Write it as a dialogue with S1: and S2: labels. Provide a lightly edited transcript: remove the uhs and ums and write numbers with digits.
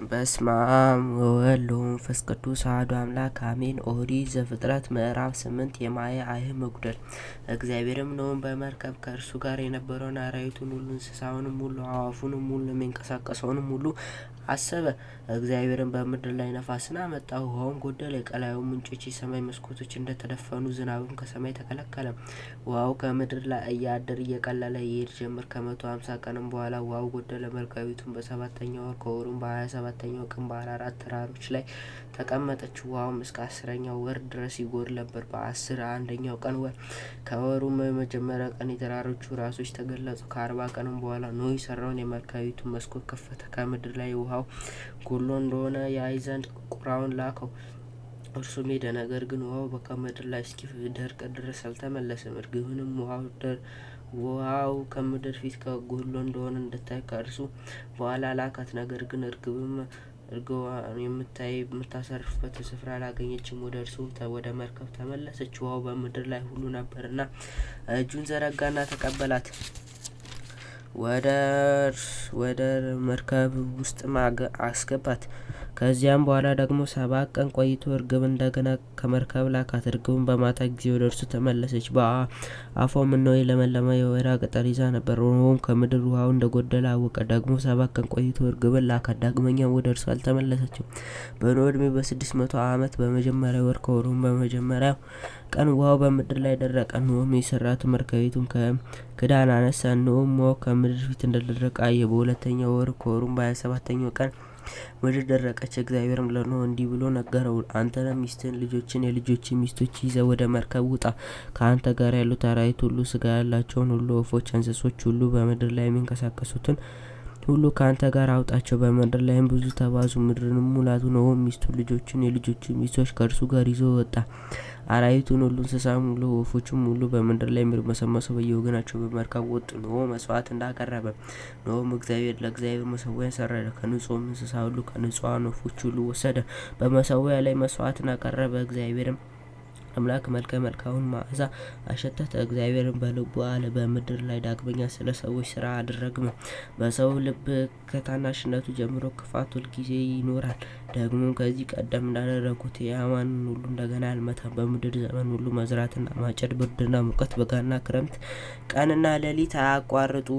S1: በስመ አብ ወወልድ ወመንፈስ ቅዱስ አሐዱ አምላክ አሜን። ኦሪት ዘፍጥረት ምዕራፍ 8 የማየ አይህ መጉደል። እግዚአብሔርም ኖኅን በመርከብ ከእርሱ ጋር የነበረውን አራዊቱን ሁሉ እንስሳውንም ሁሉ አዕዋፉንም ሁሉ የሚንቀሳቀሰውንም ሁሉ አሰበ። እግዚአብሔርም በምድር ላይ ነፋስን አመጣ፣ ውሃውም ጎደለ። የቀላዩ ምንጮች የሰማይ መስኮቶች እንደተደፈኑ፣ ዝናብም ከሰማይ ተከለከለ። ውሃው ከምድር ላይ እያደር እየቀለለ ይሄድ ጀመር። ከ150 ቀንም በኋላ ውሃው ጎደለ። መርከቢቱም በሰባተኛው ወር ከወሩም በ27ኛው ቀን በአራራት ተራሮች ላይ ተቀመጠች። ውሃውም እስከ 10ኛው ወር ድረስ ይጎድል ነበር። በ11ኛው ቀን ከወሩም በመጀመሪያ ቀን የተራሮቹ ራሶች ተገለጹ። ከ40 ቀንም በኋላ ኖኅ የሰራውን የመርከቢቱን መስኮት ከፈተ። ከምድር ላይ ውሃው ጎድሎ እንደሆነ ያይ ዘንድ ቁራውን ላከው። እርሱም ሄደ። ነገር ግን ውሃው ከምድር ላይ እስኪደርቅ ድረስ አልተመለሰም። እርግብንም ውሃው ከምድር ፊት ጎድሎ እንደሆነ እንድታይ ከእርሱ በኋላ ላካት። ነገር ግን እርግቧን የምታሳርፍበት ስፍራ አላገኘችም። ወደ እርሱ ወደ መርከብ ተመለሰች። ውሃው በምድር ላይ ሁሉ ነበርና እጁን ዘረጋና ተቀበላት፣ ወደ መርከብ ውስጥ አስገባት። ከዚያም በኋላ ደግሞ 7 ቀን ቆይቶ እርግብ እንደገና ከመርከብ ላካት። እርግብም በማታ ጊዜ ወደ እርሱ ተመለሰች። በአፏም እነሆ የለመለመ የወይራ ቅጠል ይዛ ነበር። ኖኅም ከምድር ውሃው እንደጎደለ አወቀ። ደግሞ 7 ቀን ቆይቶ እርግብን ላካት። ዳግመኛም ወደ እርሱ አልተመለሰችም። በኖኅ ዕድሜ በ600 ዓመት በመጀመሪያው ወር ከወሩም በመጀመሪያው ቀን ውሃው በምድር ላይ ደረቀ። ኖኅም የሠራትን መርከቢቱን ከክዳን አነሳ። እነሆም ውሃው ከምድር ፊት እንደደረቀ አየ። በሁለተኛው ወር ከወሩም በ27ኛው ቀን ምድር ደረቀች። እግዚአብሔርም ለኖኅ እንዲህ ብሎ ነገረው፣ አንተና ሚስትህን ልጆችን የልጆችን ሚስቶች ይዘህ ወደ መርከብ ውጣ። ከአንተ ጋር ያሉት አራዊት ሁሉ፣ ሥጋ ያላቸውን ሁሉ፣ ወፎች፣ እንስሶች ሁሉ፣ በምድር ላይ የሚንቀሳቀሱትን ሁሉ ከአንተ ጋር አውጣቸው። በምድር ላይም ብዙ ተባዙ፣ ምድርንም ሙላት። ኖኅም ሚስቱን ልጆቹን የልጆቹን ሚስቶች ከእርሱ ጋር ይዞ ወጣ። አራዊቱን ሁሉ፣ እንስሳም ሁሉ፣ ወፎችም ሁሉ፣ በምድር ላይ የሚርመሰመሱ በየወገናቸው በመርከብ ወጡ። ኖኅ መስዋዕት እንዳቀረበ። ኖኅም ለእግዚአብሔር መሠዊያን ሠራ። ከንጹሕም እንስሳ ሁሉ ከንጹሐን ወፎች ሁሉ ወሰደ፣ በመሠዊያ ላይ መስዋዕትን አቀረበ። እግዚአብሔርም አምላክ መልካሙን መዓዛ አሸተተ። እግዚአብሔርም በልቡ አለ፣ በምድር ላይ ዳግመኛ ስለ ሰዎች ሥራ አልረግምም። በሰው ልብ ከታናሽነቱ ጀምሮ ክፋት ሁልጊዜ ይኖራል። ደግሞም ከዚህ ቀደም እንዳደረጉት ሕያዋንን ሁሉ እንደገና አልመታም። በምድር ዘመን ሁሉ መዝራትና ማጨድ፣ ብርድና ሙቀት፣ በጋና ክረምት፣ ቀንና ሌሊት አያቋርጡ።